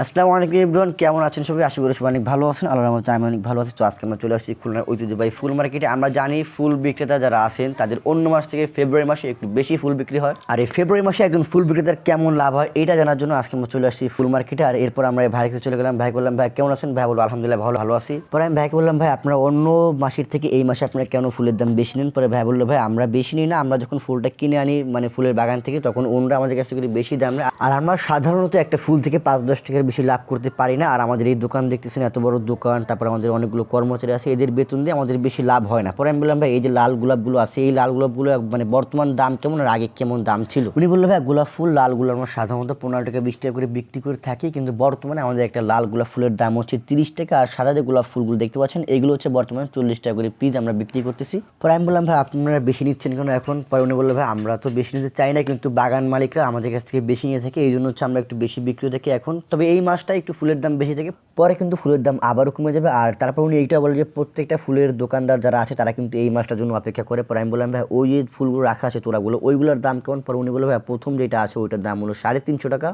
আসসালামু আলাইকুম এভরিওয়ান, কেমন আছেন সবাই? আশা করি সবাই অনেক ভালো আছেন। আল্লাহর রহমতে আমি অনেক ভালো আছি। তো আজকে আমরা চলে আসছি খুলনার ঐতিহ্যবাহী ফুল মার্কেটে। আমরা জানি ফুল বিক্রেতা যারা আছেন তাদের অন্য মাস থেকে ফেব্রুয়ারি মাসে একটু বেশি ফুল বিক্রি হয়। আর এই ফেব্রুয়ারি মাসে একজন ফুল বিক্রেতার কেমন লাভ হয় এটা জানার জন্য আজকে আমরা চলে আসছি ফুল মার্কেটে। আর এরপর আমরা এই ভাইয়ের কাছে চলে গেলাম। ভাই বললাম, ভাই কেমন আছেন? ভাই বললো আলহামদুলিল্লাহ ভালো আছি। পরে আমি ভাইকে বললাম, ভাই আপনারা অন্য মাসের থেকে এই মাসে আপনারা কেন ফুলের দাম বেশি নেন? পরে ভাই বললো, ভাই আমরা বেশি নিই না, আমরা যখন ফুলটা কিনে আনি মানে ফুলের বাগান থেকে তখন ওনরা আমাদের কাছ থেকে বেশি দাম নেয়। আর আমরা সাধারণত একটা ফুল থেকে 5-10 টাকার বেশি লাভ করতে পারি না। আর আমাদের এই দোকান দেখতেছেন, এত বড় দোকান, তারপর আমাদের অনেকগুলো কর্মচারী আছে, এদের বেতন দিয়ে আমাদের বেশি লাভ হয় না। পরে আমি বললাম, ভাই এই যে লাল গোলাপগুলো আছে, এই লাল গোলাপগুলো মানে বর্তমান দাম কেমন আর আগে কেমন দাম ছিল? উনি বললো, ভাই গোলাপ ফুল লাল গোলাপ আমরা সাধারণত 15 টাকা 20 টাকা করে বিক্রি করে থাকি, কিন্তু বর্তমানে আমাদের একটা লাল গোলাপ ফুলের দাম হচ্ছে 30 টাকা। আর সাদা যে গোলাপ ফুলগুলো দেখতে পাচ্ছেন এগুলো হচ্ছে বর্তমানে 40 টাকা করে পিস আমরা বিক্রি করতেছি। পরে আমি বললাম, ভাই আপনারা বেশি নিচ্ছেন কেন এখন? পরে উনি বললো, ভাই আমরা তো বেশি নিতে চাই না, কিন্তু বাগান মালিকরা আমাদের কাছ থেকে বেশি নিয়ে থাকে, এই জন্য হচ্ছে আমরা একটু বেশি বিক্রি থাকি এখন। তবে এই মাসটা একটু ফুলের দাম বেশি থাকে, পরে কিন্তু ফুলের দাম আবারও কমে যাবে। আর তারপর উনি এইটা বলে যে প্রত্যেকটা ফুলের দোকানদার যারা আছে তারা কিন্তু এই মাসটার জন্য অপেক্ষা করে। পরে আমি বললাম, ভাই ওই যে ফুলগুলো রাখা আছে তোড়াগুলো, ওইগুলোর দাম কেমন? পরে উনি বললো, ভাই প্রথম যেটা আছে ওইটার দাম হলো 350 টাকা,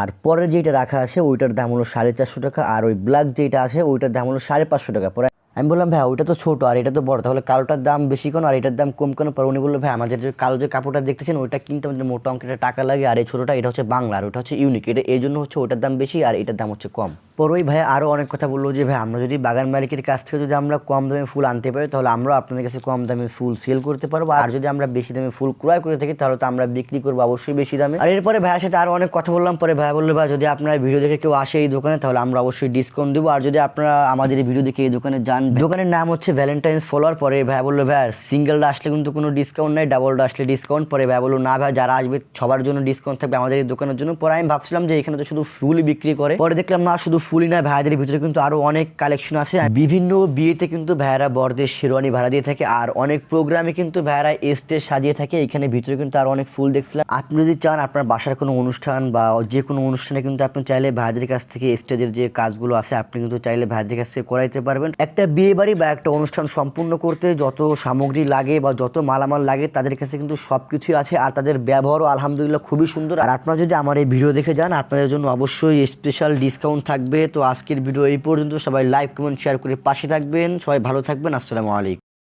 আর পরের যেটা রাখা আছে ওইটার দাম হলো 450 টাকা, আর ওই ব্ল্যাক যেটা আছে ওইটার দাম হলো 550 টাকা। পরে আমি বললাম, ভাই ওইটা তো ছোটো আর এটা তো বড়, তাহলে কালোটার দাম বেশি কেন আর এটার দাম কম কেন? পরে উনি বললো, ভাই আমাদের যে কালো যে কাপড়টা দেখতেছেন ওইটা কিনতে আমাদের মোটা অঙ্কের টাকা লাগে, আর এই ছোটোটা এটা হচ্ছে বাংলা আর ওটা হচ্ছে ইউনিক, এটা এই জন্য হচ্ছে ওটার দাম বেশি আর এটার দাম হচ্ছে কম। পরে ওই ভাই আরও অনেক কথা বললো যে, ভাই আমরা যদি বাগান মালিকের কাছ থেকে যদি আমরা কম দামে ফুল আনতে পারি তাহলে আমরা আপনাদের কাছে কম দামে ফুল সেল করতে পারবো, আর যদি আমরা বেশি দামে ফুল ক্রয় করে থাকি তাহলে তো আমরা বিক্রি করবো অবশ্যই বেশি দামে। আর এরপরে ভাইয়ের সাথে আরও অনেক কথা বললাম। পরে ভাই বললো, ভাই যদি আপনার ভিডিও দেখে কেউ আসে এই দোকানে তাহলে আমরা অবশ্যই ডিসকাউন্ট দেবো, আর যদি আপনারা আমাদের এই ভিডিও দেখে এই দোকানে যান, দোকানের নাম হচ্ছে ভ্যালেন্টাইন্স ফলোয়ার। পরে ভাই বললো, ভাই সিঙ্গেলটা আসলে কিন্তু কোনো ডিসকাউন্ট নাই, ডাবলটা আসলে ডিসকাউন্ট। পরে ভাই বললো, না ভাই যারা আসবে সবার জন্য ডিসকাউন্ট থাকবে আমাদের এই দোকানের জন্য। পরে আমি ভাবছিলাম যে এখানে তো শুধু ফুলই বিক্রি করে, পরে দেখলাম না শুধু ফুলই না, ভাইদের ভিতরে কিন্তু আরো অনেক কালেকশন আছে। বিভিন্ন বিয়েতে কিন্তু ভাইয়ারা বরদের শেরওয়ানি ভাড়া দিয়ে থাকে, আর অনেক প্রোগ্রামে কিন্তু ভাইয়ারা স্টেজ সাজিয়ে থাকে। এখানে ভিতরে কিন্তু আরো অনেক ফুল দেখছিলাম। আপনি যদি চান আপনার বাসার কোনো অনুষ্ঠান বা যে কোনো অনুষ্ঠানে কিন্তু আপনি চাইলে ভাইদের কাছ থেকে স্টেজের যে কাজগুলো আছে আপনি কিন্তু চাইলে ভাইদের কাছ থেকে করাইতে পারবেন। একটা বিয়ে বাড়ি বা একটা অনুষ্ঠান সম্পূর্ণ করতে যত সামগ্রী লাগে বা যত মালামাল লাগে তাদের কাছে কিন্তু সবকিছুই আছে, আর তাদের ব্যবহারও আলহামদুলিল্লাহ খুবই সুন্দর। আর আপনারা যদি আমার এই ভিডিও দেখে যান আপনাদের জন্য অবশ্যই স্পেশাল ডিসকাউন্ট থাকবে। তো আজকের ভিডিও এই পর্যন্ত। সবাই লাইক কমেন্ট শেয়ার করে পাশে থাকবেন। সবাই ভালো থাকবেন। আসসালামু আলাইকুম।